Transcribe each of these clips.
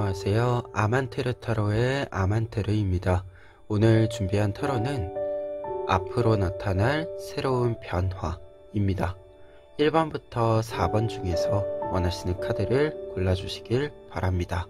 안녕하세요. 아만테르 타로의 아만테르입니다. 오늘 준비한 타로는 앞으로 나타날 새로운 변화입니다. 1번부터 4번 중에서 원하시는 카드를 골라주시길 바랍니다.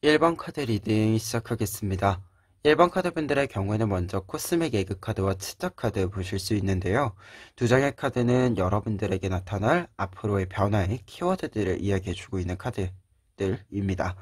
일 번 카드 리딩 시작하겠습니다. 1번 카드분들의 경우에는 먼저 코스믹 에그 카드와 치타 카드 보실 수 있는데요. 두 장의 카드는 여러분들에게 나타날 앞으로의 변화의 키워드들을 이야기해주고 있는 카드들입니다.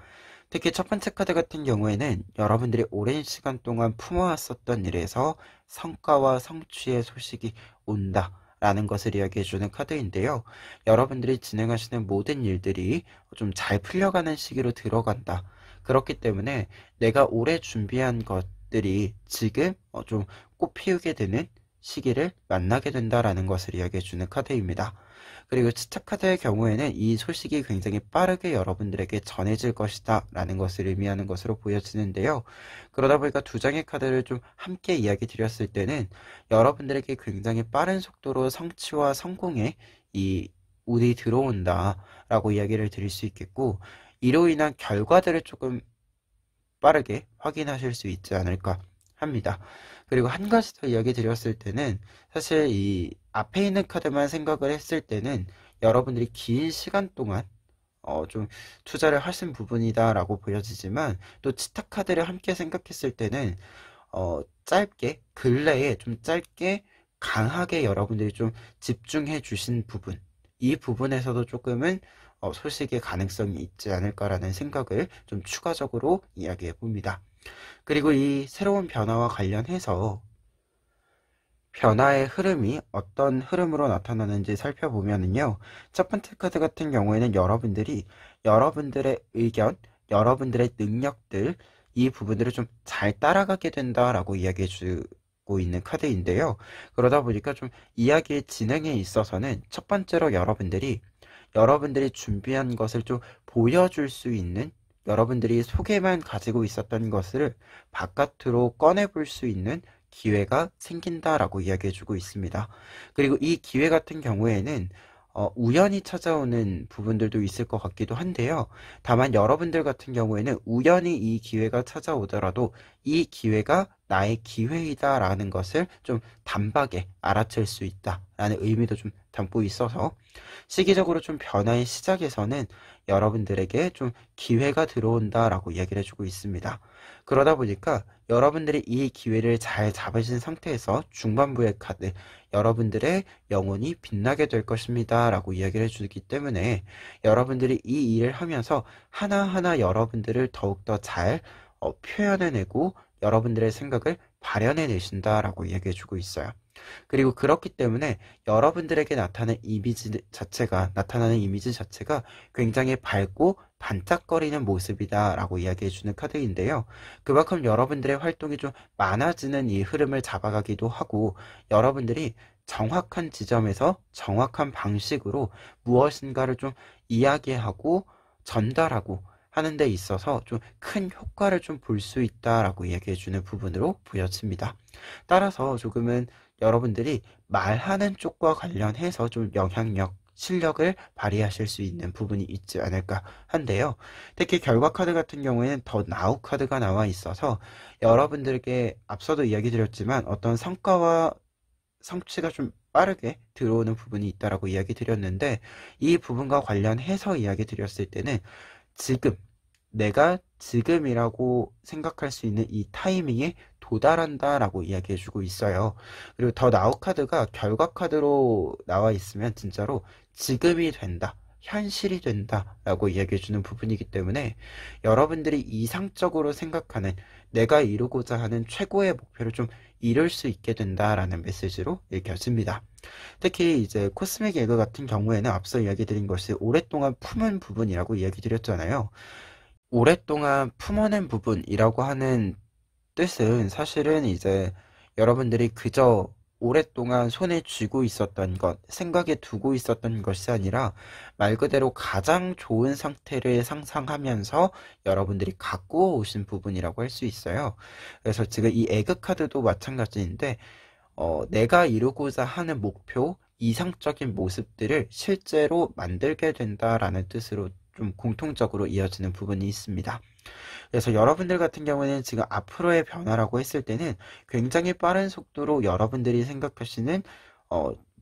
특히 첫 번째 카드 같은 경우에는 여러분들이 오랜 시간 동안 품어왔었던 일에서 성과와 성취의 소식이 온다 라는 것을 이야기해주는 카드인데요. 여러분들이 진행하시는 모든 일들이 좀 잘 풀려가는 시기로 들어간다. 그렇기 때문에 내가 오래 준비한 것들이 지금 좀 꽃피우게 되는 시기를 만나게 된다라는 것을 이야기해주는 카드입니다. 그리고 치타 카드의 경우에는 이 소식이 굉장히 빠르게 여러분들에게 전해질 것이다 라는 것을 의미하는 것으로 보여지는데요. 그러다 보니까 두 장의 카드를 좀 함께 이야기 드렸을 때는 여러분들에게 굉장히 빠른 속도로 성취와 성공에 이 운이 들어온다 라고 이야기를 드릴 수 있겠고, 이로 인한 결과들을 조금 빠르게 확인하실 수 있지 않을까 합니다. 그리고 한 가지 더 이야기 드렸을 때는 사실 이 앞에 있는 카드만 생각을 했을 때는 여러분들이 긴 시간 동안 좀 투자를 하신 부분이다 라고 보여지지만, 또 치타 카드를 함께 생각했을 때는 짧게 근래에 좀 짧게 강하게 여러분들이 좀 집중해 주신 부분, 이 부분에서도 조금은 소식의 가능성이 있지 않을까라는 생각을 좀 추가적으로 이야기해 봅니다. 그리고 이 새로운 변화와 관련해서 변화의 흐름이 어떤 흐름으로 나타나는지 살펴보면요. 첫 번째 카드 같은 경우에는 여러분들이 여러분들의 의견, 여러분들의 능력들, 이 부분들을 좀 잘 따라가게 된다라고 이야기해 주고 있는 카드인데요. 그러다 보니까 좀 이야기의 진행에 있어서는 첫 번째로 여러분들이 준비한 것을 좀 보여줄 수 있는, 여러분들이 속에만 가지고 있었던 것을 바깥으로 꺼내볼 수 있는 기회가 생긴다라고 이야기해주고 있습니다. 그리고 이 기회 같은 경우에는 우연히 찾아오는 부분들도 있을 것 같기도 한데요. 다만 여러분들 같은 경우에는 우연히 이 기회가 찾아오더라도 이 기회가 나의 기회이다라는 것을 좀 단박에 알아챌 수 있다라는 의미도 좀 담고 있어서, 시기적으로 좀 변화의 시작에서는 여러분들에게 좀 기회가 들어온다라고 이야기를 해주고 있습니다. 그러다 보니까 여러분들이 이 기회를 잘 잡으신 상태에서 중반부의 카드, 여러분들의 영혼이 빛나게 될 것입니다 라고 이야기를 해주기 때문에 여러분들이 이 일을 하면서 하나하나 여러분들을 더욱더 잘 표현해내고 여러분들의 생각을 발현해내신다라고 이야기해주고 있어요. 그리고 그렇기 때문에 여러분들에게 나타나는 이미지 자체가 굉장히 밝고 반짝거리는 모습이다라고 이야기해주는 카드인데요. 그만큼 여러분들의 활동이 좀 많아지는 이 흐름을 잡아가기도 하고, 여러분들이 정확한 지점에서 정확한 방식으로 무엇인가를 좀 이야기하고 전달하고 하는 데 있어서 좀 큰 효과를 좀 볼 수 있다라고 이야기해주는 부분으로 보여집니다. 따라서 조금은 여러분들이 말하는 쪽과 관련해서 좀 영향력, 실력을 발휘하실 수 있는 부분이 있지 않을까 한데요. 특히 결과 카드 같은 경우에는 더 나우 카드가 나와 있어서 여러분들에게 앞서도 이야기 드렸지만 어떤 성과와 성취가 좀 빠르게 들어오는 부분이 있다라고 이야기 드렸는데, 이 부분과 관련해서 이야기 드렸을 때는 지금, 내가 지금이라고 생각할 수 있는 이 타이밍에 도달한다라고 이야기해주고 있어요. 그리고 더 나우 카드가 결과 카드로 나와 있으면 진짜로 지금이 된다, 현실이 된다라고 이야기해주는 부분이기 때문에 여러분들이 이상적으로 생각하는, 내가 이루고자 하는 최고의 목표를 좀 이룰 수 있게 된다라는 메시지로 읽혀집니다. 특히 이제 코스믹 에그 같은 경우에는 앞서 이야기 드린 것이 오랫동안 품은 부분이라고 이야기 드렸잖아요. 오랫동안 품어낸 부분이라고 하는 뜻은 사실은 이제 여러분들이 그저 오랫동안 손에 쥐고 있었던 것, 생각에 두고 있었던 것이 아니라 말 그대로 가장 좋은 상태를 상상하면서 여러분들이 갖고 오신 부분이라고 할 수 있어요. 그래서 지금 이 에그 카드도 마찬가지인데, 내가 이루고자 하는 목표, 이상적인 모습들을 실제로 만들게 된다라는 뜻으로 좀 공통적으로 이어지는 부분이 있습니다. 그래서 여러분들 같은 경우에는 지금 앞으로의 변화라고 했을 때는 굉장히 빠른 속도로 여러분들이 생각하시는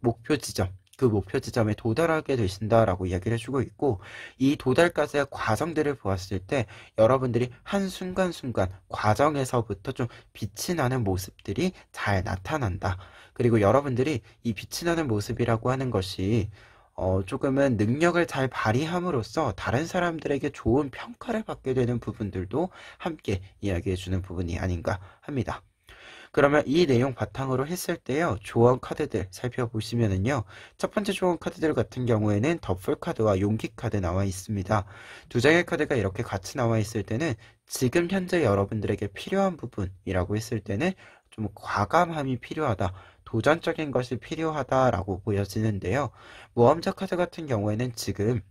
목표 지점, 그 목표 지점에 도달하게 되신다라고 이야기를 해주고 있고, 이 도달까지의 과정들을 보았을 때 여러분들이 한순간순간 과정에서부터 좀 빛이 나는 모습들이 잘 나타난다. 그리고 여러분들이 이 빛이 나는 모습이라고 하는 것이 조금은 능력을 잘 발휘함으로써 다른 사람들에게 좋은 평가를 받게 되는 부분들도 함께 이야기해주는 부분이 아닌가 합니다. 그러면 이 내용 바탕으로 했을 때요, 조언 카드들 살펴보시면은요, 첫 번째 조언 카드들 같은 경우에는 더풀 카드와 용기 카드 나와 있습니다. 두 장의 카드가 이렇게 같이 나와 있을 때는 지금 현재 여러분들에게 필요한 부분이라고 했을 때는 좀 과감함이 필요하다, 도전적인 것이 필요하다라고 보여지는데요. 모험자 카드 같은 경우에는 지금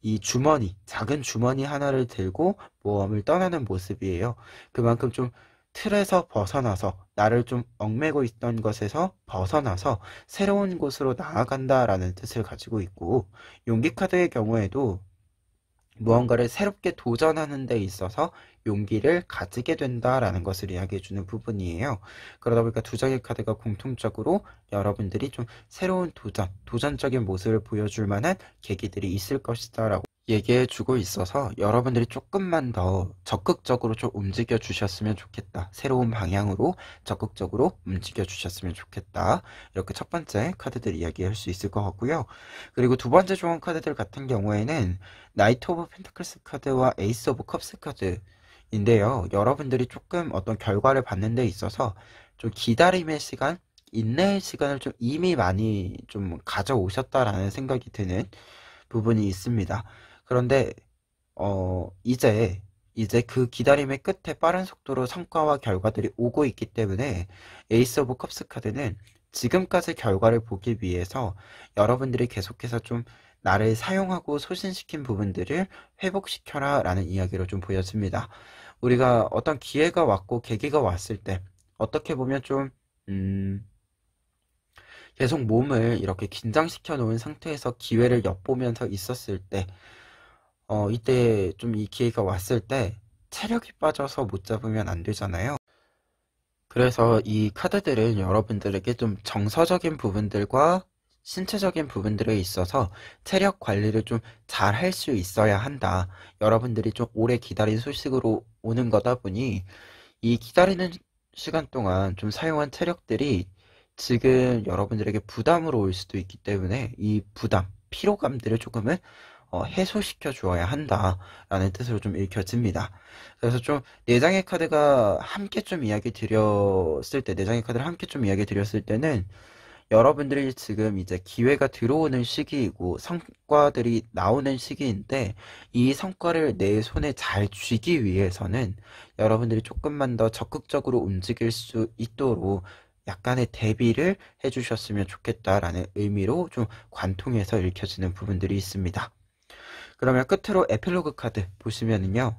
이 주머니, 작은 주머니 하나를 들고 모험을 떠나는 모습이에요. 그만큼 좀 틀에서 벗어나서, 나를 좀 얽매고 있던 것에서 벗어나서 새로운 곳으로 나아간다라는 뜻을 가지고 있고, 용기 카드의 경우에도 무언가를 새롭게 도전하는 데 있어서 용기를 가지게 된다라는 것을 이야기해주는 부분이에요. 그러다 보니까 두 장의 카드가 공통적으로 여러분들이 좀 새로운 도전적인 모습을 보여줄 만한 계기들이 있을 것이다 라고 얘기해주고 있어서 여러분들이 조금만 더 적극적으로 좀 움직여 주셨으면 좋겠다, 새로운 방향으로 적극적으로 움직여 주셨으면 좋겠다, 이렇게 첫 번째 카드들 이야기할 수 있을 것 같고요. 그리고 두 번째 조언 카드들 같은 경우에는 나이트 오브 펜타클스 카드와 에이스 오브 컵스 카드인데요. 여러분들이 조금 어떤 결과를 받는 데 있어서 좀 기다림의 시간, 인내의 시간을 좀 이미 많이 좀 가져오셨다라는 생각이 드는 부분이 있습니다. 그런데 이제 그 기다림의 끝에 빠른 속도로 성과와 결과들이 오고 있기 때문에 에이스 오브 컵스 카드는 지금까지 결과를 보기 위해서 여러분들이 계속해서 좀 나를 사용하고 소진시킨 부분들을 회복시켜라 라는 이야기로 좀 보여집니다. 우리가 어떤 기회가 왔고 계기가 왔을 때 어떻게 보면 좀 계속 몸을 이렇게 긴장시켜 놓은 상태에서 기회를 엿보면서 있었을 때, 이때 좀 이 기회가 왔을 때 체력이 빠져서 못 잡으면 안 되잖아요. 그래서 이 카드들은 여러분들에게 좀 정서적인 부분들과 신체적인 부분들에 있어서 체력 관리를 좀 잘 할 수 있어야 한다. 여러분들이 좀 오래 기다린 소식으로 오는 거다 보니 이 기다리는 시간 동안 좀 사용한 체력들이 지금 여러분들에게 부담으로 올 수도 있기 때문에 이 부담, 피로감들을 조금은 해소시켜 주어야 한다라는 뜻으로 좀 읽혀집니다. 그래서 좀 내장의 카드가 함께 좀 이야기 드렸을 때, 내장의 카드를 함께 좀 이야기 드렸을 때는 여러분들이 지금 이제 기회가 들어오는 시기이고 성과들이 나오는 시기인데 이 성과를 내 손에 잘 쥐기 위해서는 여러분들이 조금만 더 적극적으로 움직일 수 있도록 약간의 대비를 해주셨으면 좋겠다라는 의미로 좀 관통해서 읽혀지는 부분들이 있습니다. 그러면 끝으로 에필로그 카드 보시면은요.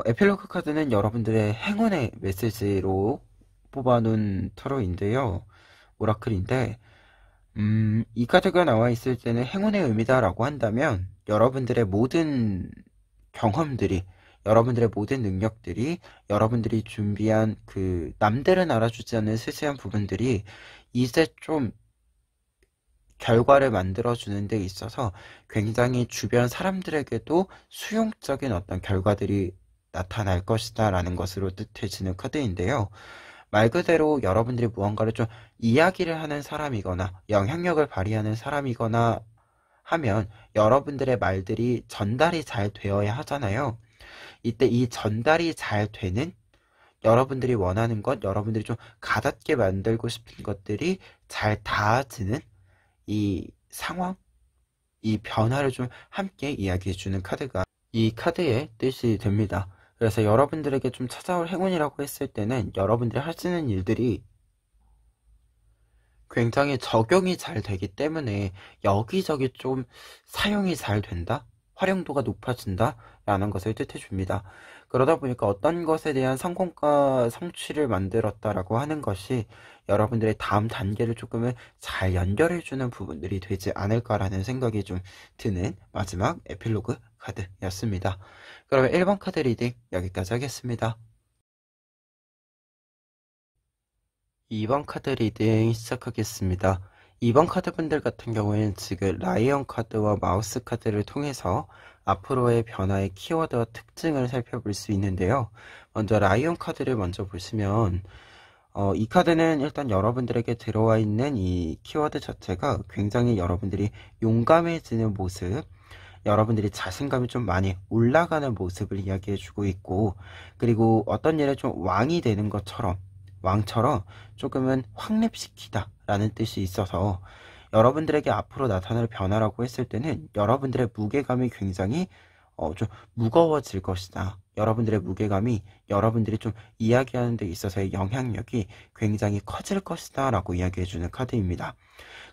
에필로그 카드는 여러분들의 행운의 메시지로 뽑아놓은 타로인데요. 오라클인데, 이 카드가 나와 있을 때는 행운의 의미다라고 한다면, 여러분들의 모든 경험들이, 여러분들의 모든 능력들이, 여러분들이 준비한 그, 남들은 알아주지 않는 세세한 부분들이 이제 좀 결과를 만들어주는 데 있어서 굉장히 주변 사람들에게도 수용적인 어떤 결과들이 나타날 것이다 라는 것으로 뜻해지는 카드인데요. 말 그대로 여러분들이 무언가를 좀 이야기를 하는 사람이거나 영향력을 발휘하는 사람이거나 하면 여러분들의 말들이 전달이 잘 되어야 하잖아요. 이때 이 전달이 잘 되는 여러분들이 원하는 것, 여러분들이 좀 가닿게 만들고 싶은 것들이 잘 닿아지는 이 상황, 이 변화를 좀 함께 이야기해주는 카드가 이 카드의 뜻이 됩니다. 그래서 여러분들에게 좀 찾아올 행운이라고 했을 때는 여러분들이 하시는 일들이 굉장히 적용이 잘 되기 때문에 여기저기 좀 사용이 잘 된다? 활용도가 높아진다? 라는 것을 뜻해 줍니다. 그러다 보니까 어떤 것에 대한 성공과 성취를 만들었다라고 하는 것이 여러분들의 다음 단계를 조금은 잘 연결해주는 부분들이 되지 않을까라는 생각이 좀 드는 마지막 에필로그 카드였습니다. 그러면 1번 카드 리딩 여기까지 하겠습니다. 2번 카드 리딩 시작하겠습니다. 2번 카드분들 같은 경우에는 지금 라이언 카드와 마우스 카드를 통해서 앞으로의 변화의 키워드와 특징을 살펴볼 수 있는데요. 먼저 라이언 카드를 먼저 보시면 이 카드는 일단 여러분들에게 들어와 있는 이 키워드 자체가 굉장히 여러분들이 용감해지는 모습, 여러분들이 자신감이 좀 많이 올라가는 모습을 이야기해주고 있고, 그리고 어떤 일에 좀 왕이 되는 것처럼 왕처럼 조금은 확립시키다 라는 뜻이 있어서 여러분들에게 앞으로 나타날 변화라고 했을 때는 여러분들의 무게감이 굉장히 좀 무거워질 것이다. 여러분들의 무게감이 여러분들이 좀 이야기하는 데 있어서의 영향력이 굉장히 커질 것이다 라고 이야기해주는 카드입니다.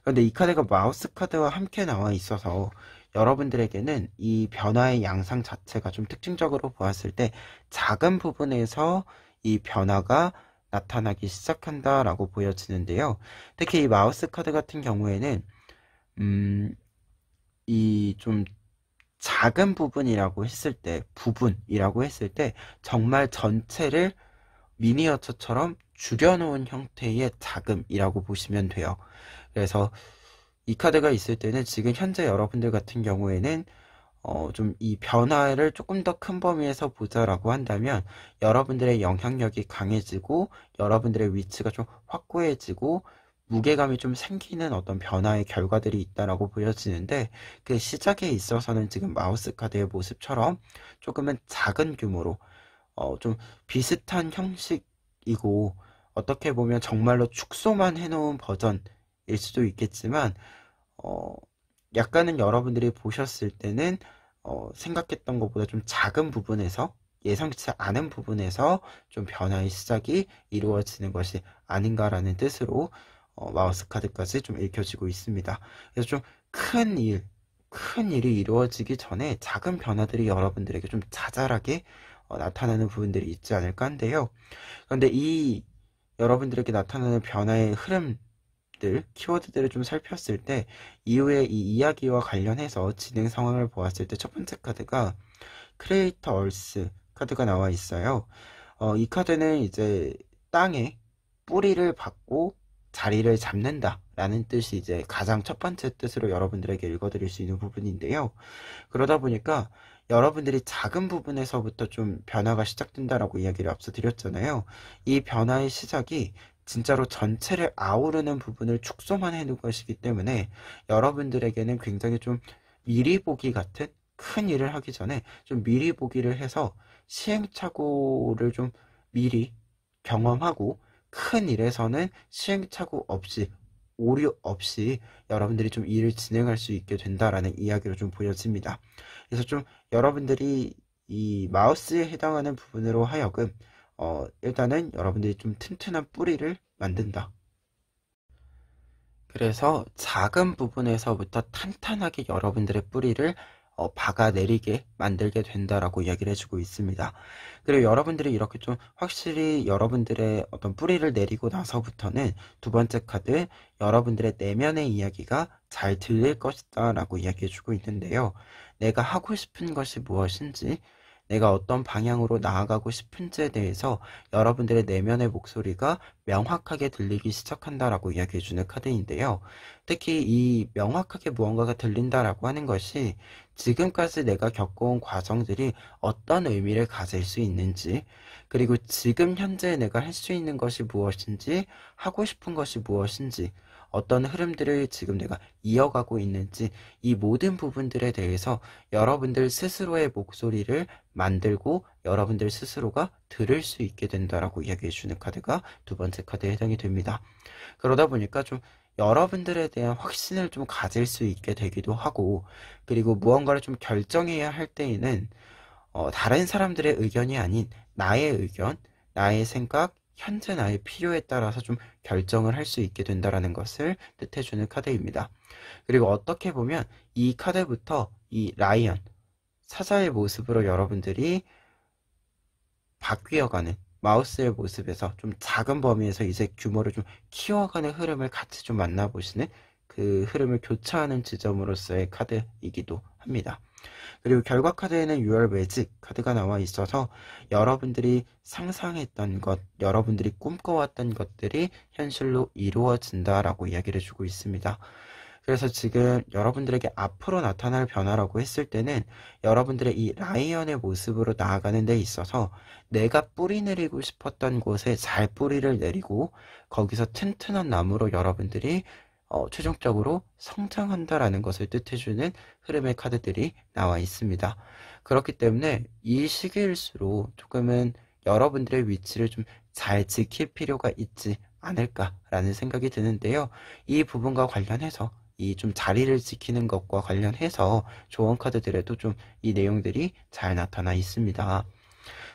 그런데 이 카드가 마우스 카드와 함께 나와 있어서 여러분들에게는 이 변화의 양상 자체가 좀 특징적으로 보았을 때 작은 부분에서 이 변화가 나타나기 시작한다라고 보여지는데요. 특히 이 마우스 카드 같은 경우에는 이 좀 작은 부분이라고 했을 때, 부분이라고 했을 때 정말 전체를 미니어처처럼 줄여놓은 형태의 자금이라고 보시면 돼요. 그래서 이 카드가 있을 때는 지금 현재 여러분들 같은 경우에는 좀 이 변화를 조금 더 큰 범위에서 보자라고 한다면 여러분들의 영향력이 강해지고 여러분들의 위치가 좀 확고해지고 무게감이 좀 생기는 어떤 변화의 결과들이 있다라고 보여지는데 그 시작에 있어서는 지금 마우스 카드의 모습처럼 조금은 작은 규모로 좀 비슷한 형식이고 어떻게 보면 정말로 축소만 해놓은 버전일 수도 있겠지만 약간은 여러분들이 보셨을 때는 생각했던 것보다 좀 작은 부분에서 예상치 않은 부분에서 좀 변화의 시작이 이루어지는 것이 아닌가라는 뜻으로 마우스 카드까지 좀 읽혀지고 있습니다. 그래서 좀 큰 일이 이루어지기 전에 작은 변화들이 여러분들에게 좀 자잘하게 나타나는 부분들이 있지 않을까 한데요. 그런데 이 여러분들에게 나타나는 변화의 흐름들, 키워드들을 좀 살폈을 때 이후에 이 이야기와 관련해서 진행 상황을 보았을 때 첫 번째 카드가 크리에이터 얼스 카드가 나와 있어요. 이 카드는 이제 땅에 뿌리를 받고 자리를 잡는다 라는 뜻이 이제 가장 첫 번째 뜻으로 여러분들에게 읽어드릴 수 있는 부분인데요. 그러다 보니까 여러분들이 작은 부분에서부터 좀 변화가 시작된다라고 이야기를 앞서 드렸잖아요. 이 변화의 시작이 진짜로 전체를 아우르는 부분을 축소만 해놓은 것이기 때문에 여러분들에게는 굉장히 좀 미리 보기 같은 큰 일을 하기 전에 좀 미리 보기를 해서 시행착오를 좀 미리 경험하고 큰 일에서는 시행착오 없이 오류 없이 여러분들이 좀 일을 진행할 수 있게 된다라는 이야기로 좀 보여집니다. 그래서 좀 여러분들이 이 마우스에 해당하는 부분으로 하여금 일단은 여러분들이 좀 튼튼한 뿌리를 만든다. 그래서 작은 부분에서부터 탄탄하게 여러분들의 뿌리를 박아내리게 만들게 된다라고 이야기를 해주고 있습니다. 그리고 여러분들이 이렇게 좀 확실히 여러분들의 어떤 뿌리를 내리고 나서부터는 두 번째 카드, 여러분들의 내면의 이야기가 잘 들릴 것이다 라고 이야기해주고 있는데요. 내가 하고 싶은 것이 무엇인지, 내가 어떤 방향으로 나아가고 싶은지에 대해서 여러분들의 내면의 목소리가 명확하게 들리기 시작한다라고 이야기해주는 카드인데요. 특히 이 명확하게 무언가가 들린다라고 하는 것이 지금까지 내가 겪어온 과정들이 어떤 의미를 가질 수 있는지, 그리고 지금 현재 내가 할 수 있는 것이 무엇인지, 하고 싶은 것이 무엇인지, 어떤 흐름들을 지금 내가 이어가고 있는지, 이 모든 부분들에 대해서 여러분들 스스로의 목소리를 만들고 여러분들 스스로가 들을 수 있게 된다라고 이야기해 주는 카드가 두 번째 카드에 해당이 됩니다. 그러다 보니까 좀 여러분들에 대한 확신을 좀 가질 수 있게 되기도 하고, 그리고 무언가를 좀 결정해야 할 때에는 다른 사람들의 의견이 아닌 나의 의견, 나의 생각, 현재 나의 필요에 따라서 좀 결정을 할 수 있게 된다라는 것을 뜻해주는 카드입니다. 그리고 어떻게 보면 이 카드부터 이 라이언, 사자의 모습으로 여러분들이 바뀌어가는 마우스의 모습에서 좀 작은 범위에서 이제 규모를 좀 키워가는 흐름을 같이 좀 만나보시는, 그 흐름을 교차하는 지점으로서의 카드이기도 합니다. 그리고 결과 카드에는 6월 매직 카드가 나와 있어서 여러분들이 상상했던 것, 여러분들이 꿈꿔왔던 것들이 현실로 이루어진다라고 이야기를 해주고 있습니다. 그래서 지금 여러분들에게 앞으로 나타날 변화라고 했을 때는 여러분들의 이 라이언의 모습으로 나아가는 데 있어서 내가 뿌리 내리고 싶었던 곳에 잘 뿌리를 내리고 거기서 튼튼한 나무로 여러분들이 최종적으로 성장한다라는 것을 뜻해주는 흐름의 카드들이 나와 있습니다. 그렇기 때문에 이 시기일수록 조금은 여러분들의 위치를 좀 잘 지킬 필요가 있지 않을까라는 생각이 드는데요. 이 부분과 관련해서 이 좀 자리를 지키는 것과 관련해서 조언 카드들에도 좀 이 내용들이 잘 나타나 있습니다.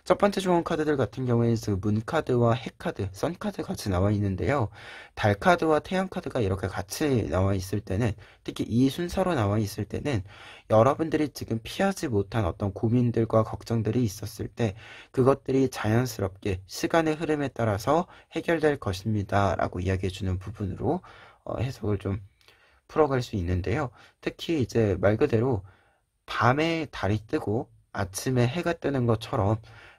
첫 번째 조언 카드들 같은 경우에는 그 문 카드와 해 카드, 선 카드 같이 나와 있는데요. 달 카드와 태양 카드가 이렇게 같이 나와 있을 때는, 특히 이 순서로 나와 있을 때는 여러분들이 지금 피하지 못한 어떤 고민들과 걱정들이 있었을 때 그것들이 자연스럽게 시간의 흐름에 따라서 해결될 것입니다 라고 이야기해 주는 부분으로 해석을 좀 풀어갈 수 있는데요. 특히 이제 말 그대로 밤에 달이 뜨고 아침에 해가 뜨는 것처럼,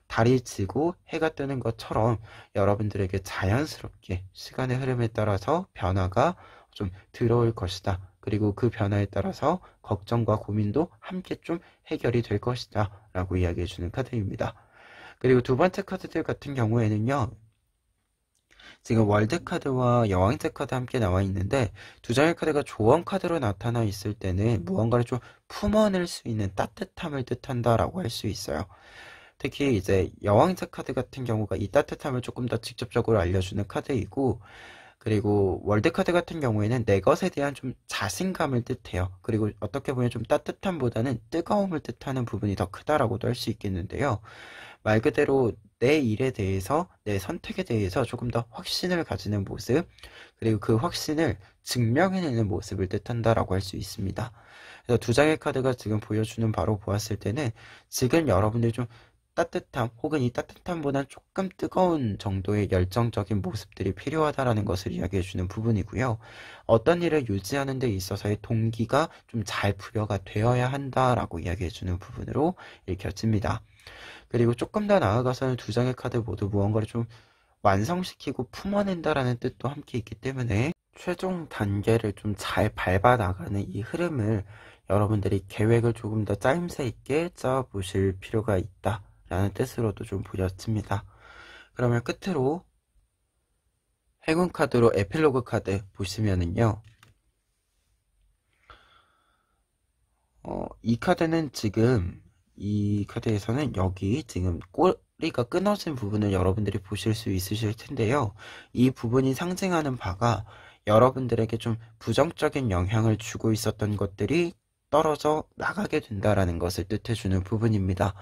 달이 지고 해가 뜨는 것처럼 여러분들에게 자연스럽게 시간의 흐름에 따라서 변화가 좀 들어올 것이다. 그리고 그 변화에 따라서 걱정과 고민도 함께 좀 해결이 될 것이다 라고 이야기해 주는 카드입니다. 그리고 두 번째 카드들 같은 경우에는요, 지금 월드 카드와 여왕제 카드 함께 나와 있는데 두 장의 카드가 조언 카드로 나타나 있을 때는 무언가를 좀 품어낼 수 있는 따뜻함을 뜻한다라고 할 수 있어요. 특히 이제 여왕제 카드 같은 경우가 이 따뜻함을 조금 더 직접적으로 알려주는 카드이고, 그리고 월드 카드 같은 경우에는 내 것에 대한 좀 자신감을 뜻해요. 그리고 어떻게 보면 좀 따뜻함보다는 뜨거움을 뜻하는 부분이 더 크다라고도 할 수 있겠는데요. 말 그대로 내 일에 대해서, 내 선택에 대해서 조금 더 확신을 가지는 모습, 그리고 그 확신을 증명해내는 모습을 뜻한다라고 할 수 있습니다. 그래서 두 장의 카드가 지금 보여주는 바로 보았을 때는 지금 여러분들이 좀 따뜻함, 혹은 이 따뜻함보다는 조금 뜨거운 정도의 열정적인 모습들이 필요하다라는 것을 이야기해주는 부분이고요. 어떤 일을 유지하는 데 있어서의 동기가 좀 잘 부여가 되어야 한다라고 이야기해주는 부분으로 읽혀집니다. 그리고 조금 더 나아가서는 두 장의 카드 모두 무언가를 좀 완성시키고 품어낸다라는 뜻도 함께 있기 때문에 최종 단계를 좀 잘 밟아 나가는 이 흐름을 여러분들이 계획을 조금 더 짜임새 있게 짜보실 필요가 있다. 라는 뜻으로도 좀 보여집니다. 그러면 끝으로 행운 카드로 에필로그 카드 보시면은요. 이 카드는 지금 이 카드에서는 여기 지금 꼬리가 끊어진 부분을 여러분들이 보실 수 있으실 텐데요. 이 부분이 상징하는 바가 여러분들에게 좀 부정적인 영향을 주고 있었던 것들이 떨어져 나가게 된다라는 것을 뜻해주는 부분입니다.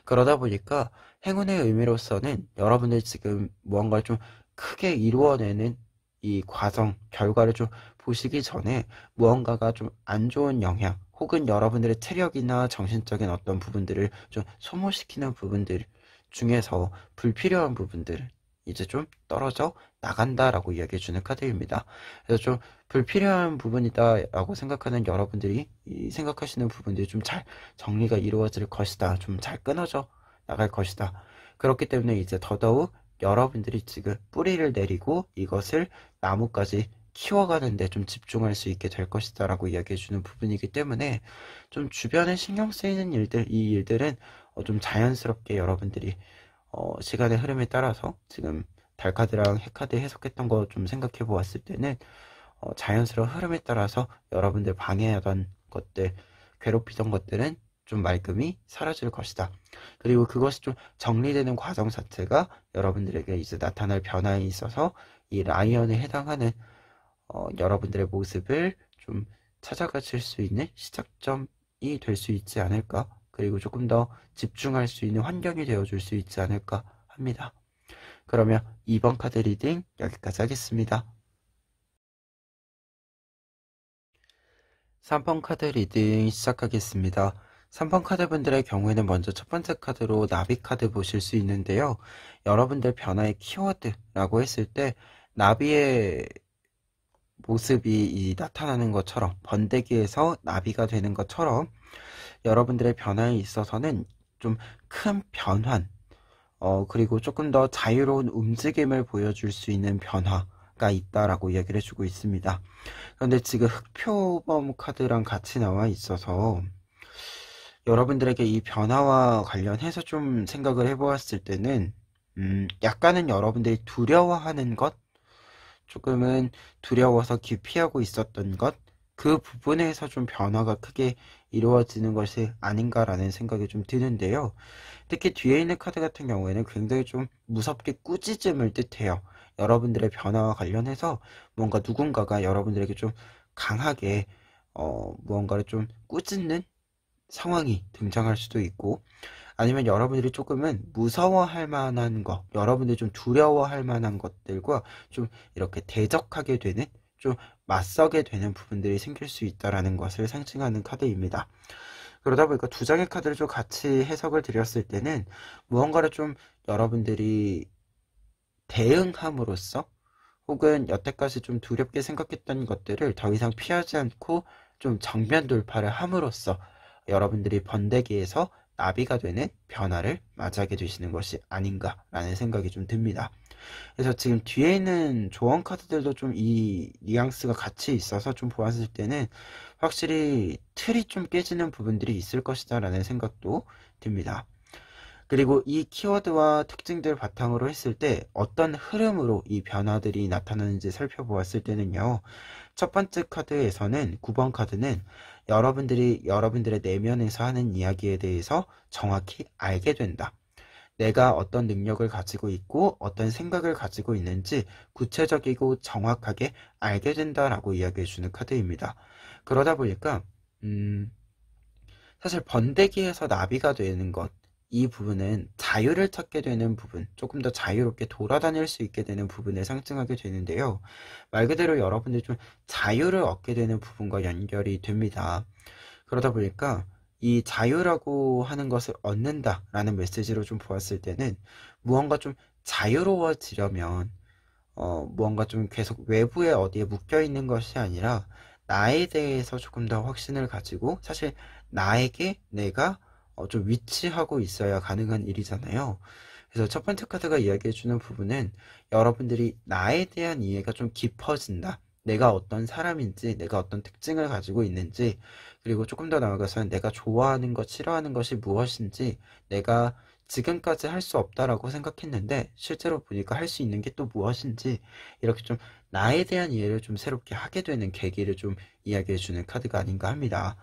그러다 보니까 행운의 의미로서는 여러분들 지금 무언가를 좀 크게 이루어내는 이 과정, 결과를 좀 보시기 전에 무언가가 좀 안 좋은 영향, 혹은 여러분들의 체력이나 정신적인 어떤 부분들을 좀 소모시키는 부분들 중에서 불필요한 부분들 이제 좀 떨어져 나간다라고 이야기해주는 카드입니다. 그래서 좀 불필요한 부분이다라고 생각하는 여러분들이 이 생각하시는 부분들이 좀 잘 정리가 이루어질 것이다. 좀 잘 끊어져 나갈 것이다. 그렇기 때문에 이제 더더욱 여러분들이 지금 뿌리를 내리고 이것을 나무까지 키워가는데 좀 집중할 수 있게 될 것이다 라고 이야기해주는 부분이기 때문에 좀 주변에 신경 쓰이는 일들, 이 일들은 좀 자연스럽게 여러분들이 시간의 흐름에 따라서 지금 달카드랑 해카드 해석했던 거 좀 생각해 보았을 때는 자연스러운 흐름에 따라서 여러분들 방해하던 것들, 괴롭히던 것들은 좀 말끔히 사라질 것이다. 그리고 그것이 좀 정리되는 과정 자체가 여러분들에게 이제 나타날 변화에 있어서 이 라이언에 해당하는 여러분들의 모습을 좀 찾아가실 수 있는 시작점이 될 수 있지 않을까. 그리고 조금 더 집중할 수 있는 환경이 되어줄 수 있지 않을까 합니다. 그러면 2번 카드 리딩 여기까지 하겠습니다. 3번 카드 리딩 시작하겠습니다. 3번 카드 분들의 경우에는 먼저 첫 번째 카드로 나비 카드 보실 수 있는데요. 여러분들 변화의 키워드라고 했을 때 나비의 모습이 나타나는 것처럼 번데기에서 나비가 되는 것처럼 여러분들의 변화에 있어서는 좀 큰 변환 그리고 조금 더 자유로운 움직임을 보여줄 수 있는 변화가 있다라고 이야기를 해주고 있습니다. 그런데 지금 흑표범 카드랑 같이 나와 있어서 여러분들에게 이 변화와 관련해서 좀 생각을 해보았을 때는 약간은 여러분들이 두려워하는 것, 조금은 두려워서 기피하고 있었던 것, 그 부분에서 좀 변화가 크게 이루어지는 것이 아닌가라는 생각이 좀 드는데요. 특히 뒤에 있는 카드 같은 경우에는 굉장히 좀 무섭게 꾸짖음을 뜻해요. 여러분들의 변화와 관련해서 뭔가 누군가가 여러분들에게 좀 강하게 무언가를 좀 꾸짖는 상황이 등장할 수도 있고, 아니면 여러분들이 조금은 무서워할 만한 것, 여러분들이 좀 두려워할 만한 것들과 좀 이렇게 대적하게 되는, 좀 맞서게 되는 부분들이 생길 수 있다라는 것을 상징하는 카드입니다. 그러다 보니까 두 장의 카드를 좀 같이 해석을 드렸을 때는 무언가를 좀 여러분들이 대응함으로써, 혹은 여태까지 좀 두렵게 생각했던 것들을 더 이상 피하지 않고 좀 정면 돌파를 함으로써 여러분들이 번데기에서 나비가 되는 변화를 맞이하게 되시는 것이 아닌가라는 생각이 좀 듭니다. 그래서 지금 뒤에 있는 조언 카드들도 좀 이 뉘앙스가 같이 있어서 좀 보았을 때는 확실히 틀이 좀 깨지는 부분들이 있을 것이다 라는 생각도 듭니다. 그리고 이 키워드와 특징들 바탕으로 했을 때 어떤 흐름으로 이 변화들이 나타나는지 살펴보았을 때는요. 첫 번째 카드에서는 9번 카드는 여러분들이 여러분들의 내면에서 하는 이야기에 대해서 정확히 알게 된다. 내가 어떤 능력을 가지고 있고 어떤 생각을 가지고 있는지 구체적이고 정확하게 알게 된다라고 이야기해주는 카드입니다. 그러다 보니까 사실 번데기에서 나비가 되는 것, 이 부분은 자유를 찾게 되는 부분, 조금 더 자유롭게 돌아다닐 수 있게 되는 부분을 상징하게 되는데요. 말 그대로 여러분들이 좀 자유를 얻게 되는 부분과 연결이 됩니다. 그러다 보니까 이 자유라고 하는 것을 얻는다라는 메시지로 좀 보았을 때는 무언가 좀 자유로워지려면 무언가 좀 계속 외부에 어디에 묶여 있는 것이 아니라 나에 대해서 조금 더 확신을 가지고, 사실 나에게 내가 좀 위치하고 있어야 가능한 일이잖아요. 그래서 첫 번째 카드가 이야기해주는 부분은 여러분들이 나에 대한 이해가 좀 깊어진다. 내가 어떤 사람인지, 내가 어떤 특징을 가지고 있는지, 그리고 조금 더 나아가서는 내가 좋아하는 것, 싫어하는 것이 무엇인지, 내가 지금까지 할 수 없다라고 생각했는데 실제로 보니까 할 수 있는 게 또 무엇인지 이렇게 좀 나에 대한 이해를 좀 새롭게 하게 되는 계기를 좀 이야기해 주는 카드가 아닌가 합니다.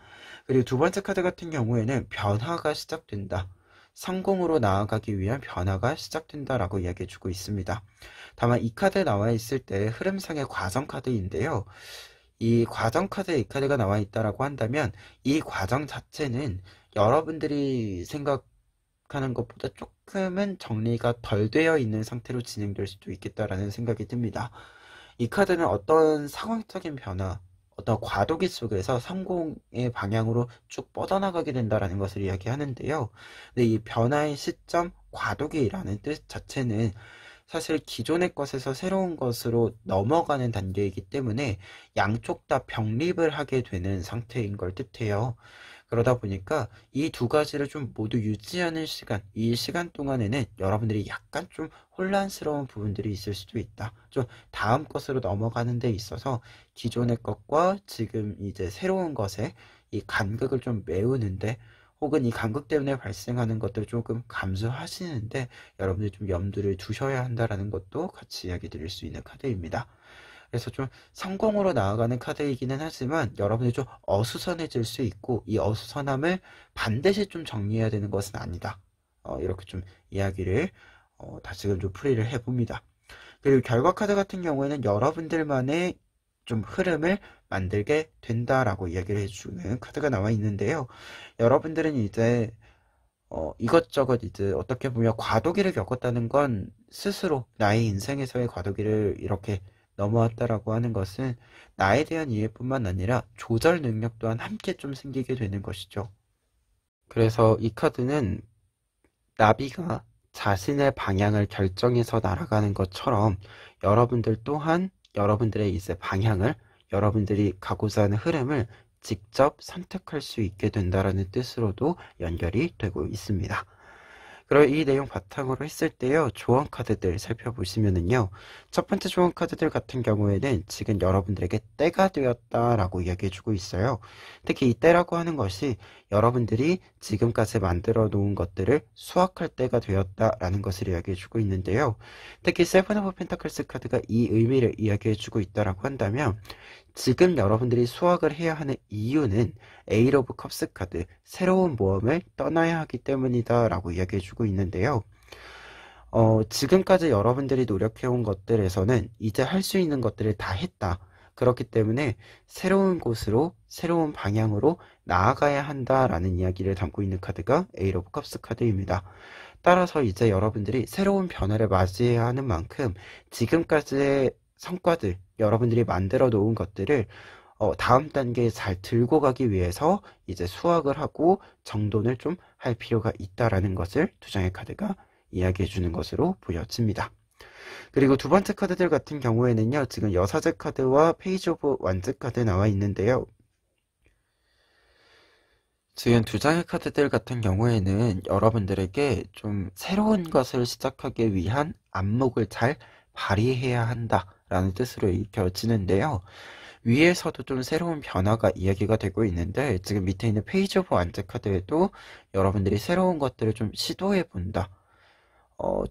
그리고 두 번째 카드 같은 경우에는 변화가 시작된다. 성공으로 나아가기 위한 변화가 시작된다라고 이야기해 주고 있습니다. 다만 이 카드에 나와 있을 때 흐름상의 과정 카드인데요. 이 과정 카드에 이 카드가 나와 있다라고 한다면 이 과정 자체는 여러분들이 생각하는 것보다 조금은 정리가 덜 되어 있는 상태로 진행될 수도 있겠다라는 생각이 듭니다. 이 카드는 어떤 상황적인 변화, 어떤 과도기 속에서 성공의 방향으로 쭉 뻗어나가게 된다라는 것을 이야기하는데요. 근데 이 변화의 시점, 과도기라는 뜻 자체는 사실 기존의 것에서 새로운 것으로 넘어가는 단계이기 때문에 양쪽 다 병립을 하게 되는 상태인 걸 뜻해요. 그러다 보니까 이 두 가지를 좀 모두 유지하는 시간, 이 시간 동안에는 여러분들이 약간 좀 혼란스러운 부분들이 있을 수도 있다. 좀 다음 것으로 넘어가는 데 있어서 기존의 것과 지금 이제 새로운 것에 이 간극을 좀 메우는데 혹은 이 간극 때문에 발생하는 것들을 조금 감수하시는데 여러분들이 좀 염두를 두셔야 한다라는 것도 같이 이야기 드릴 수 있는 카드입니다. 그래서 좀 성공으로 나아가는 카드이기는 하지만 여러분이 좀 어수선해질 수 있고 이 어수선함을 반드시 좀 정리해야 되는 것은 아니다. 이렇게 좀 이야기를 다시금 좀 풀이를 해봅니다. 그리고 결과 카드 같은 경우에는 여러분들만의 좀 흐름을 만들게 된다라고 이야기를 해주는 카드가 나와 있는데요. 여러분들은 이제 이것저것 이제 어떻게 보면 과도기를 겪었다는 건 스스로 나의 인생에서의 과도기를 이렇게 넘어왔다라고 하는 것은 나에 대한 이해뿐만 아니라 조절 능력 또한 함께 좀 생기게 되는 것이죠. 그래서 이 카드는 나비가 자신의 방향을 결정해서 날아가는 것처럼 여러분들 또한 여러분들의 이제 방향을 여러분들이 가고자 하는 흐름을 직접 선택할 수 있게 된다라는 뜻으로도 연결이 되고 있습니다. 그리고 이 내용 바탕으로 했을 때요, 조언 카드들 살펴보시면은요, 첫 번째 조언 카드들 같은 경우에는 지금 여러분들에게 때가 되었다라고 이야기해주고 있어요. 특히 이 때라고 하는 것이 여러분들이 지금까지 만들어 놓은 것들을 수확할 때가 되었다라는 것을 이야기해주고 있는데요. 특히 세븐 오브 펜타클스 카드가 이 의미를 이야기해주고 있다라고 한다면 지금 여러분들이 수확을 해야 하는 이유는 에잇 오브 컵스 카드, 새로운 모험을 떠나야 하기 때문이다 라고 이야기해주고 있는데요. 지금까지 여러분들이 노력해온 것들에서는 이제 할 수 있는 것들을 다 했다. 그렇기 때문에 새로운 곳으로, 새로운 방향으로 나아가야 한다라는 이야기를 담고 있는 카드가 에잇 오브 컵스 카드입니다. 따라서 이제 여러분들이 새로운 변화를 맞이해야 하는 만큼 지금까지의 성과들, 여러분들이 만들어 놓은 것들을 다음 단계에 잘 들고 가기 위해서 이제 수확을 하고 정돈을 좀 할 필요가 있다라는 것을 두 장의 카드가 이야기해 주는 것으로 보여집니다. 그리고 두 번째 카드들 같은 경우에는요, 지금 여사제 카드와 페이지 오브 완즈 카드 나와 있는데요. 지금 두 장의 카드들 같은 경우에는 여러분들에게 좀 새로운 것을 시작하기 위한 안목을 잘 발휘해야 한다라는 뜻으로 읽혀지는데요. 위에서도 좀 새로운 변화가 이야기가 되고 있는데 지금 밑에 있는 페이지 오브 완즈 카드에도 여러분들이 새로운 것들을 좀 시도해 본다.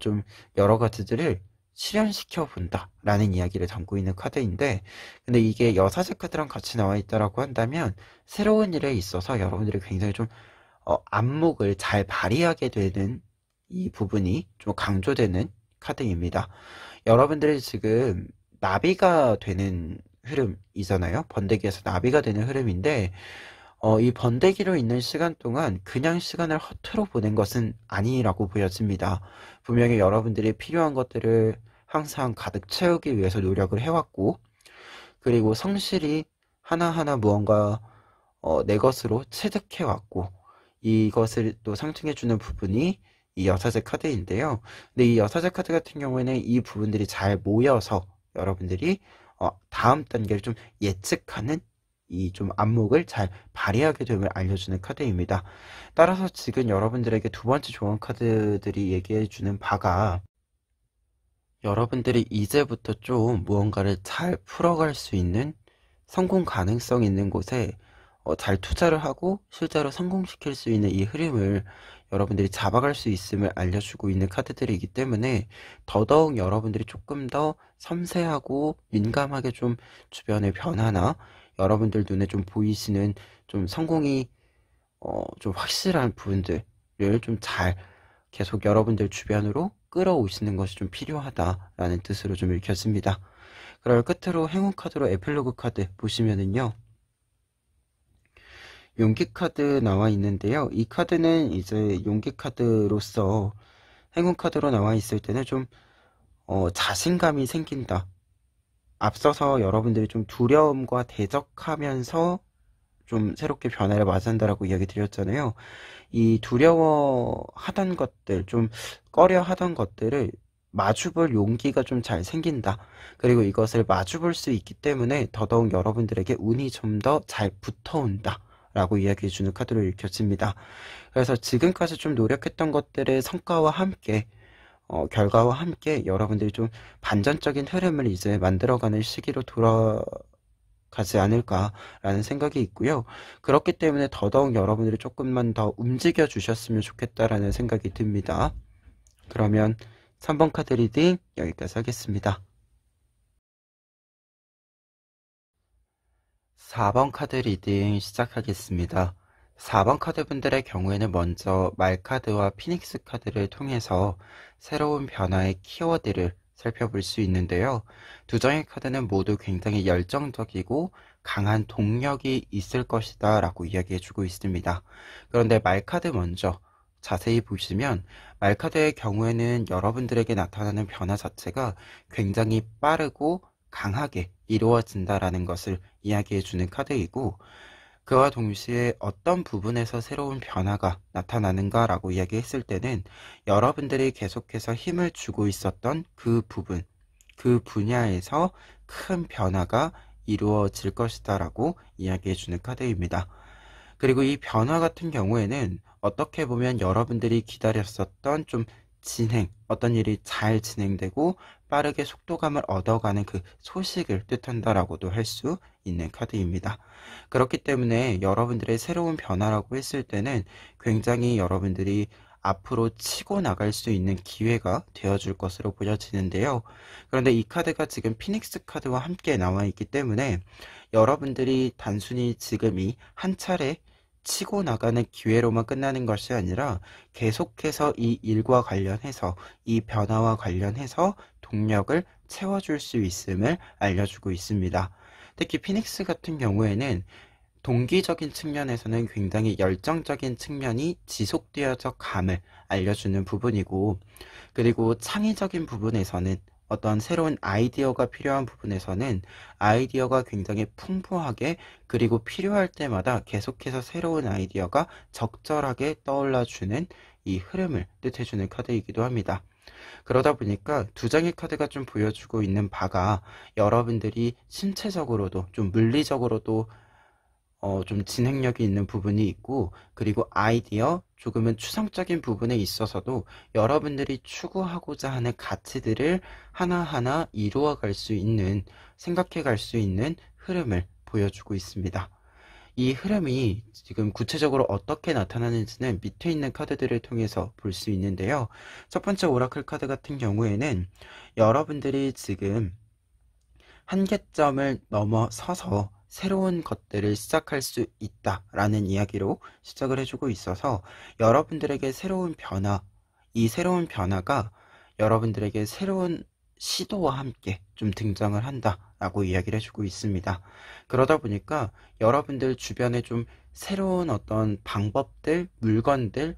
좀 여러 가지들을 실현시켜 본다 라는 이야기를 담고 있는 카드인데 근데 이게 여사제 카드랑 같이 나와 있다라고 한다면 새로운 일에 있어서 여러분들이 굉장히 좀 안목을 잘 발휘하게 되는 이 부분이 좀 강조되는 카드입니다. 여러분들이 지금 나비가 되는 흐름이잖아요. 번데기에서 나비가 되는 흐름인데 이 번데기로 있는 시간 동안 그냥 시간을 허투루 보낸 것은 아니라고 보여집니다. 분명히 여러분들이 필요한 것들을 항상 가득 채우기 위해서 노력을 해왔고 그리고 성실히 하나하나 무언가 내 것으로 체득해왔고 이것을 또 상징해주는 부분이 이 여사제 카드인데요. 근데 이 여사제 카드 같은 경우에는 이 부분들이 잘 모여서 여러분들이 다음 단계를 좀 예측하는 이 좀 안목을 잘 발휘하게 됨을 알려주는 카드입니다. 따라서 지금 여러분들에게 두 번째 조언 카드들이 얘기해주는 바가 여러분들이 이제부터 좀 무언가를 잘 풀어갈 수 있는 성공 가능성 있는 곳에 잘 투자를 하고 실제로 성공시킬 수 있는 이 흐름을 여러분들이 잡아갈 수 있음을 알려주고 있는 카드들이기 때문에 더더욱 여러분들이 조금 더 섬세하고 민감하게 좀 주변의 변화나 여러분들 눈에 좀 보이시는 좀 성공이 좀 확실한 부분들을 좀 잘 계속 여러분들 주변으로 끌어오시는 것이 좀 필요하다라는 뜻으로 좀 읽혀집니다. 그럴 끝으로 행운 카드로 에필로그 카드 보시면은요. 용기 카드 나와 있는데요. 이 카드는 이제 용기 카드로서 행운 카드로 나와 있을 때는 좀 자신감이 생긴다. 앞서서 여러분들이 좀 두려움과 대적하면서 좀 새롭게 변화를 맞이한다라고 이야기 드렸잖아요. 이 두려워하던 것들, 좀 꺼려하던 것들을 마주볼 용기가 좀 잘 생긴다. 그리고 이것을 마주볼 수 있기 때문에 더더욱 여러분들에게 운이 좀 더 잘 붙어온다. 라고 이야기해주는 카드로 읽혀집니다. 그래서 지금까지 좀 노력했던 것들의 성과와 함께 결과와 함께 여러분들이 좀 반전적인 흐름을 이제 만들어가는 시기로 돌아가지 않을까라는 생각이 있고요. 그렇기 때문에 더더욱 여러분들이 조금만 더 움직여 주셨으면 좋겠다라는 생각이 듭니다. 그러면 3번 카드 리딩 여기까지 하겠습니다. 4번 카드 리딩 시작하겠습니다. 4번 카드 분들의 경우에는 먼저 말 카드와 피닉스 카드를 통해서 새로운 변화의 키워드를 살펴볼 수 있는데요. 두 장의 카드는 모두 굉장히 열정적이고 강한 동력이 있을 것이다 라고 이야기해주고 있습니다. 그런데 말 카드 먼저 자세히 보시면 말 카드의 경우에는 여러분들에게 나타나는 변화 자체가 굉장히 빠르고 강하게 이루어진다라는 것을 이야기해주는 카드이고, 그와 동시에 어떤 부분에서 새로운 변화가 나타나는가라고 이야기했을 때는 여러분들이 계속해서 힘을 주고 있었던 그 부분, 그 분야에서 큰 변화가 이루어질 것이다라고 이야기해주는 카드입니다. 그리고 이 변화 같은 경우에는 어떻게 보면 여러분들이 기다렸었던 좀 진행, 어떤 일이 잘 진행되고 빠르게 속도감을 얻어가는 그 소식을 뜻한다라고도 할 수 있는 카드입니다. 그렇기 때문에 여러분들의 새로운 변화라고 했을 때는 굉장히 여러분들이 앞으로 치고 나갈 수 있는 기회가 되어줄 것으로 보여지는데요. 그런데 이 카드가 지금 피닉스 카드와 함께 나와 있기 때문에 여러분들이 단순히 지금이 한 차례 치고 나가는 기회로만 끝나는 것이 아니라 계속해서 이 일과 관련해서 이 변화와 관련해서 동력을 채워줄 수 있음을 알려주고 있습니다. 특히 피닉스 같은 경우에는 동기적인 측면에서는 굉장히 열정적인 측면이 지속되어져 감을 알려주는 부분이고, 그리고 창의적인 부분에서는 어떤 새로운 아이디어가 필요한 부분에서는 아이디어가 굉장히 풍부하게, 그리고 필요할 때마다 계속해서 새로운 아이디어가 적절하게 떠올라주는 이 흐름을 뜻해주는 카드이기도 합니다. 그러다 보니까 두 장의 카드가 좀 보여주고 있는 바가 여러분들이 신체적으로도 좀 물리적으로도 좀 진행력이 있는 부분이 있고, 그리고 아이디어, 조금은 추상적인 부분에 있어서도 여러분들이 추구하고자 하는 가치들을 하나하나 이루어 갈 수 있는, 생각해 갈 수 있는 흐름을 보여주고 있습니다. 이 흐름이 지금 구체적으로 어떻게 나타나는지는 밑에 있는 카드들을 통해서 볼 수 있는데요. 첫 번째 오라클 카드 같은 경우에는 여러분들이 지금 한계점을 넘어서서 새로운 것들을 시작할 수 있다라는 이야기로 시작을 해주고 있어서 여러분들에게 새로운 변화, 이 새로운 변화가 여러분들에게 새로운 시도와 함께 좀 등장을 한다라고 이야기를 해주고 있습니다. 그러다 보니까 여러분들 주변에 좀 새로운 어떤 방법들, 물건들,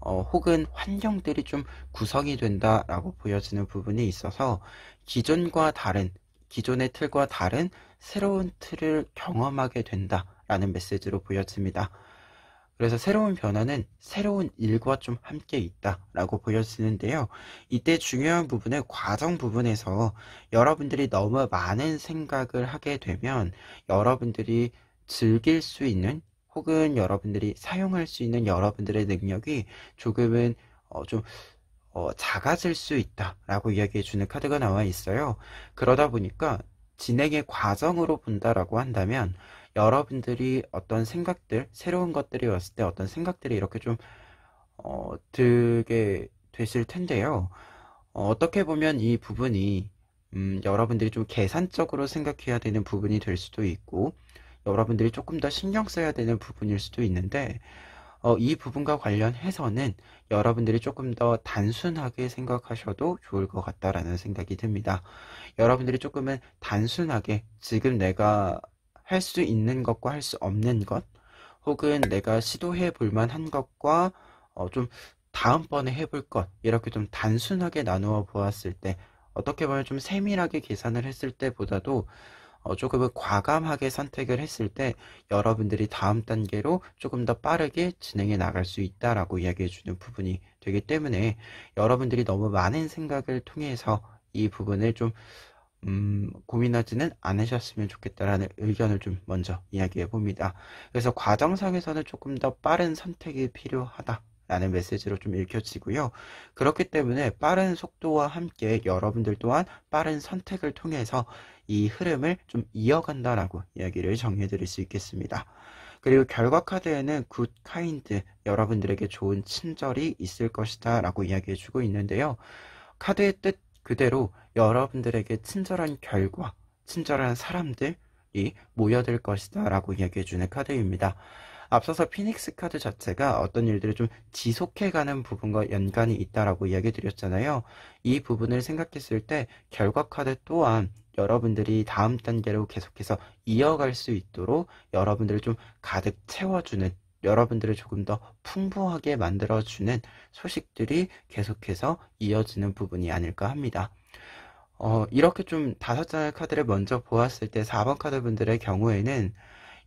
혹은 환경들이 좀 구성이 된다라고 보여지는 부분이 있어서 기존과 다른, 기존의 틀과 다른 새로운 틀을 경험하게 된다라는 메시지로 보여집니다. 그래서 새로운 변화는 새로운 일과 좀 함께 있다라고 보여지는데요. 이때 중요한 부분은 과정 부분에서 여러분들이 너무 많은 생각을 하게 되면 여러분들이 즐길 수 있는, 혹은 여러분들이 사용할 수 있는 여러분들의 능력이 조금은 좀 작아질 수 있다라고 이야기해 주는 카드가 나와 있어요. 그러다 보니까 진행의 과정으로 본다라고 한다면 여러분들이 어떤 생각들, 새로운 것들이 왔을 때 어떤 생각들이 이렇게 좀 들게 되실 텐데요. 어떻게 보면 이 부분이 여러분들이 좀 계산적으로 생각해야 되는 부분이 될 수도 있고, 여러분들이 조금 더 신경 써야 되는 부분일 수도 있는데, 이 부분과 관련해서는 여러분들이 조금 더 단순하게 생각하셔도 좋을 것 같다라는 생각이 듭니다. 여러분들이 조금은 단순하게 지금 내가 할 수 있는 것과 할 수 없는 것, 혹은 내가 시도해 볼 만한 것과 좀 다음번에 해볼 것, 이렇게 좀 단순하게 나누어 보았을 때, 어떻게 보면 좀 세밀하게 계산을 했을 때보다도 조금은 과감하게 선택을 했을 때 여러분들이 다음 단계로 조금 더 빠르게 진행해 나갈 수 있다라고 이야기해 주는 부분이 되기 때문에, 여러분들이 너무 많은 생각을 통해서 이 부분을 좀 고민하지는 않으셨으면 좋겠다라는 의견을 좀 먼저 이야기해 봅니다. 그래서 과정상에서는 조금 더 빠른 선택이 필요하다 라는 메시지로 좀 읽혀지고요. 그렇기 때문에 빠른 속도와 함께 여러분들 또한 빠른 선택을 통해서 이 흐름을 좀 이어간다라고 이야기를 정리해 드릴 수 있겠습니다. 그리고 결과 카드에는 굿 카인드, 여러분들에게 좋은 친절이 있을 것이다 라고 이야기해 주고 있는데요. 카드의 뜻 그대로 여러분들에게 친절한 결과, 친절한 사람들이 모여들 것이다 라고 이야기해 주는 카드입니다. 앞서서 피닉스 카드 자체가 어떤 일들을 좀 지속해가는 부분과 연관이 있다라고 이야기 드렸잖아요. 이 부분을 생각했을 때 결과 카드 또한 여러분들이 다음 단계로 계속해서 이어갈 수 있도록 여러분들을 좀 가득 채워주는, 여러분들을 조금 더 풍부하게 만들어주는 소식들이 계속해서 이어지는 부분이 아닐까 합니다. 이렇게 좀 5장의 카드를 먼저 보았을 때 4번 카드 분들의 경우에는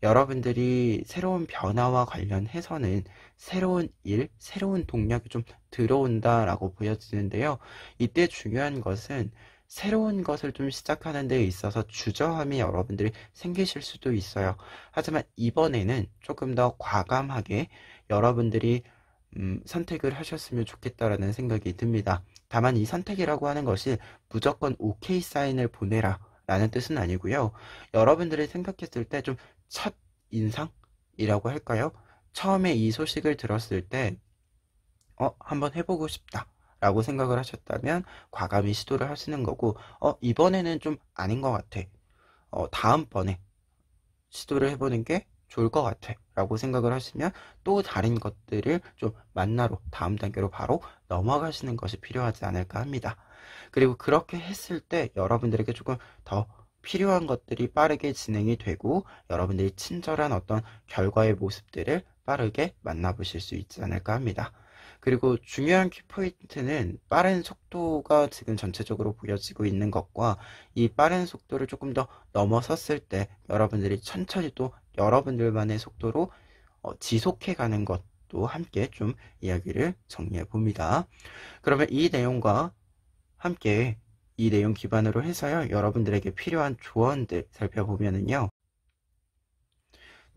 여러분들이 새로운 변화와 관련해서는 새로운 일, 새로운 동력이 좀 들어온다라고 보여지는데요. 이때 중요한 것은 새로운 것을 좀 시작하는 데 있어서 주저함이 여러분들이 생기실 수도 있어요. 하지만 이번에는 조금 더 과감하게 여러분들이 선택을 하셨으면 좋겠다라는 생각이 듭니다. 다만 이 선택이라고 하는 것이 무조건 오케이 사인을 보내라 라는 뜻은 아니고요. 여러분들이 생각했을 때 좀 첫 인상이라고 할까요? 처음에 이 소식을 들었을 때 한번 해보고 싶다 라고 생각을 하셨다면 과감히 시도를 하시는 거고, 이번에는 좀 아닌 것 같아, 다음번에 시도를 해보는 게 좋을 것 같아 라고 생각을 하시면 또 다른 것들을 좀 만나러 다음 단계로 바로 넘어가시는 것이 필요하지 않을까 합니다. 그리고 그렇게 했을 때 여러분들에게 조금 더 필요한 것들이 빠르게 진행이 되고 여러분들이 친절한 어떤 결과의 모습들을 빠르게 만나보실 수 있지 않을까 합니다. 그리고 중요한 키포인트는 빠른 속도가 지금 전체적으로 보여지고 있는 것과 이 빠른 속도를 조금 더 넘어섰을 때 여러분들이 천천히 또 여러분들만의 속도로 지속해 가는 것도 함께 좀 이야기를 정리해 봅니다. 그러면 이 내용과 함께 이 내용 기반으로 해서요, 여러분들에게 필요한 조언들 살펴보면은요,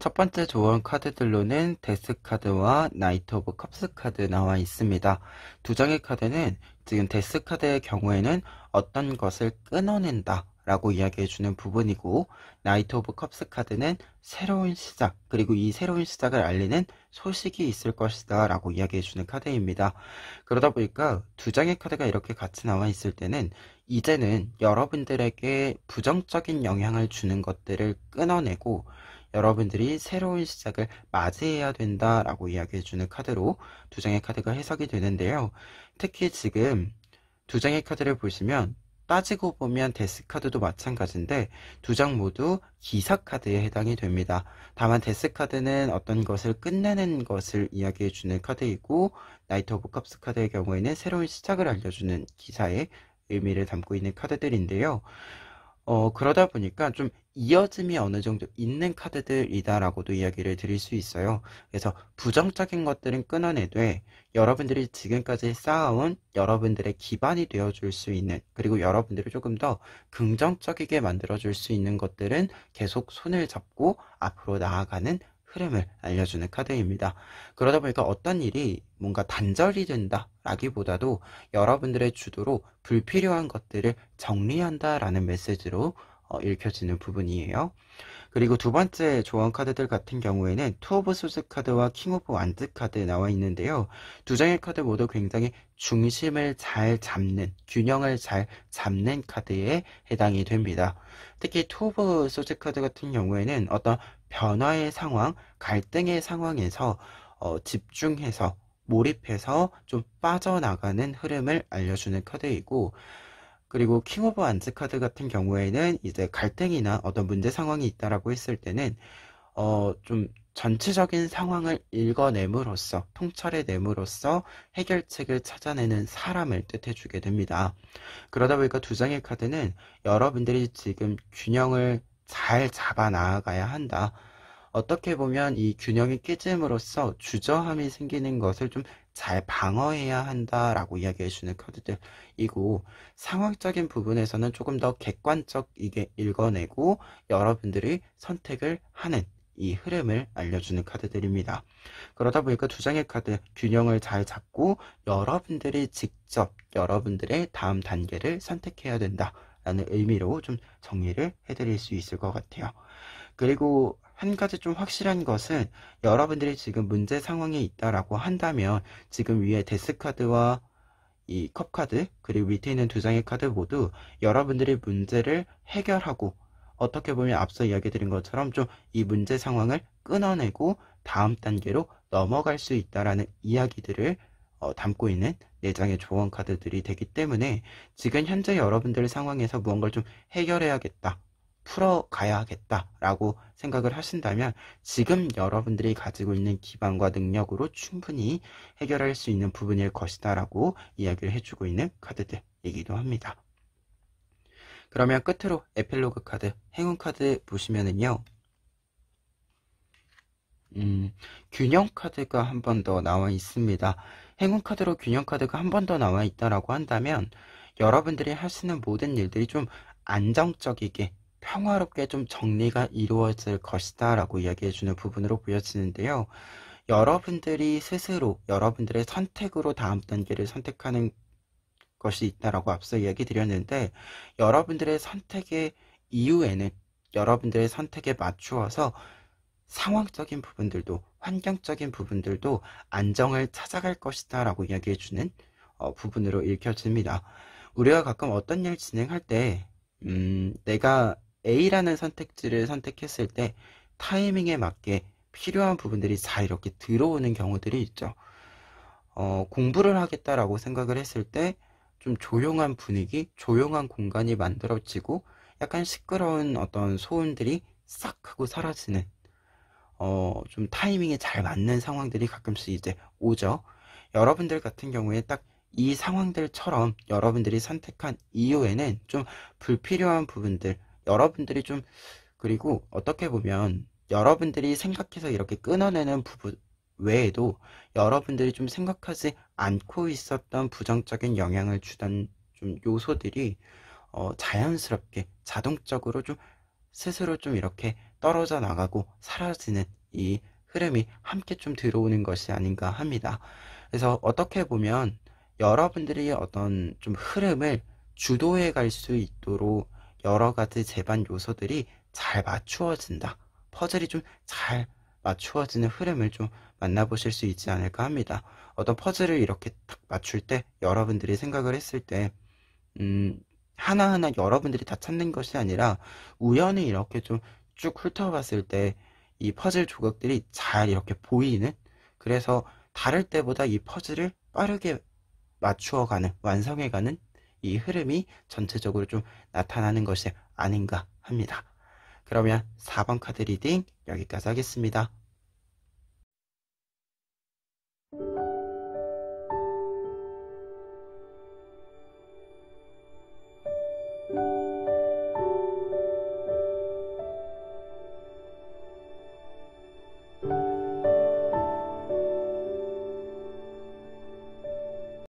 첫 번째 조언 카드들로는 데스 카드와 나이트 오브 컵스 카드 나와 있습니다. 두 장의 카드는 지금 데스 카드의 경우에는 어떤 것을 끊어낸다 라고 이야기해주는 부분이고, 나이트 오브 컵스 카드는 새로운 시작, 그리고 이 새로운 시작을 알리는 소식이 있을 것이다 라고 이야기해주는 카드입니다. 그러다 보니까 두 장의 카드가 이렇게 같이 나와 있을 때는 이제는 여러분들에게 부정적인 영향을 주는 것들을 끊어내고 여러분들이 새로운 시작을 맞이해야 된다라고 이야기해주는 카드로 두 장의 카드가 해석이 되는데요. 특히 지금 두 장의 카드를 보시면 따지고 보면 데스 카드도 마찬가지인데 두 장 모두 기사 카드에 해당이 됩니다. 다만 데스 카드는 어떤 것을 끝내는 것을 이야기해주는 카드이고, 나이트 오브 컵스 카드의 경우에는 새로운 시작을 알려주는 기사의 의미를 담고 있는 카드들인데요. 그러다 보니까 좀 이어짐이 어느 정도 있는 카드들이다라고도 이야기를 드릴 수 있어요. 그래서 부정적인 것들은 끊어내되 여러분들이 지금까지 쌓아온 여러분들의 기반이 되어줄 수 있는, 그리고 여러분들을 조금 더 긍정적이게 만들어줄 수 있는 것들은 계속 손을 잡고 앞으로 나아가는 흐름을 알려주는 카드입니다. 그러다 보니까 어떤 일이 뭔가 단절이 된다 라기보다도 여러분들의 주도로 불필요한 것들을 정리한다 라는 메시지로 읽혀지는 부분이에요. 그리고 두 번째 조언 카드들 같은 경우에는 투 오브 소드 카드와 킹 오브 완드 카드 나와 있는데요. 두 장의 카드 모두 굉장히 중심을 잘 잡는, 균형을 잘 잡는 카드에 해당이 됩니다. 특히 투 오브 소드 카드 같은 경우에는 어떤 변화의 상황, 갈등의 상황에서 집중해서 몰입해서 좀 빠져나가는 흐름을 알려주는 카드이고, 그리고 킹 오브 안즈 카드 같은 경우에는 이제 갈등이나 어떤 문제 상황이 있다라고 했을 때는 좀 전체적인 상황을 읽어냄으로써, 통찰해냄으로써 해결책을 찾아내는 사람을 뜻해주게 됩니다. 그러다 보니까 두 장의 카드는 여러분들이 지금 균형을 잘 잡아 나가야 한다. 어떻게 보면 이 균형이 깨짐으로써 주저함이 생기는 것을 좀 잘 방어해야 한다라고 이야기해주는 카드들이고, 상황적인 부분에서는 조금 더 객관적이게 읽어내고 여러분들이 선택을 하는 이 흐름을 알려주는 카드들입니다. 그러다 보니까 두 장의 카드 균형을 잘 잡고 여러분들이 직접 여러분들의 다음 단계를 선택해야 된다라는 의미로 좀 정리를 해드릴 수 있을 것 같아요. 그리고 한 가지 좀 확실한 것은 여러분들이 지금 문제 상황에 있다라고 한다면 지금 위에 데스 카드와 이 컵 카드 그리고 밑에 있는 두 장의 카드 모두 여러분들이 문제를 해결하고, 어떻게 보면 앞서 이야기 드린 것처럼 좀 이 문제 상황을 끊어내고 다음 단계로 넘어갈 수 있다라는 이야기들을 담고 있는 네 장의 조언 카드들이 되기 때문에 지금 현재 여러분들 상황에서 무언가를 좀 해결해야겠다, 풀어가야겠다라고 생각을 하신다면 지금 여러분들이 가지고 있는 기반과 능력으로 충분히 해결할 수 있는 부분일 것이다 라고 이야기를 해주고 있는 카드들이기도 합니다. 그러면 끝으로 에필로그 카드, 행운 카드 보시면은요, 균형 카드가 한 번 더 나와 있습니다. 행운 카드로 균형 카드가 한 번 더 나와 있다라고 한다면 여러분들이 하시는 모든 일들이 좀 안정적이게 평화롭게 좀 정리가 이루어질 것이다 라고 이야기해주는 부분으로 보여지는데요. 여러분들이 스스로 여러분들의 선택으로 다음 단계를 선택하는 것이 있다라고 앞서 이야기 드렸는데, 여러분들의 선택의 이후에는 여러분들의 선택에 맞추어서 상황적인 부분들도 환경적인 부분들도 안정을 찾아갈 것이다 라고 이야기해주는 부분으로 읽혀집니다. 우리가 가끔 어떤 일 진행할 때 내가 A라는 선택지를 선택했을 때 타이밍에 맞게 필요한 부분들이 잘 이렇게 들어오는 경우들이 있죠. 공부를 하겠다라고 생각을 했을 때 좀 조용한 분위기, 조용한 공간이 만들어지고 약간 시끄러운 어떤 소음들이 싹 하고 사라지는 좀 타이밍에 잘 맞는 상황들이 가끔씩 이제 오죠. 여러분들 같은 경우에 딱 이 상황들처럼 여러분들이 선택한 이후에는 좀 불필요한 부분들, 여러분들이 좀, 그리고 어떻게 보면 여러분들이 생각해서 이렇게 끊어내는 부분 외에도 여러분들이 좀 생각하지 않고 있었던 부정적인 영향을 주던 좀 요소들이 자연스럽게 자동적으로 좀 스스로 좀 이렇게 떨어져 나가고 사라지는 이 흐름이 함께 좀 들어오는 것이 아닌가 합니다. 그래서 어떻게 보면 여러분들이 어떤 좀 흐름을 주도해 갈 수 있도록 여러 가지 제반 요소들이 잘 맞추어진다. 퍼즐이 좀 잘 맞추어지는 흐름을 좀 만나보실 수 있지 않을까 합니다. 어떤 퍼즐을 이렇게 딱 맞출 때 여러분들이 생각을 했을 때 하나하나 여러분들이 다 찾는 것이 아니라 우연히 이렇게 좀 쭉 훑어봤을 때 이 퍼즐 조각들이 잘 이렇게 보이는, 그래서 다를 때보다 이 퍼즐을 빠르게 맞추어가는, 완성해가는 이 흐름이 전체적으로 좀 나타나는 것이 아닌가 합니다. 그러면 4번 카드 리딩 여기까지 하겠습니다.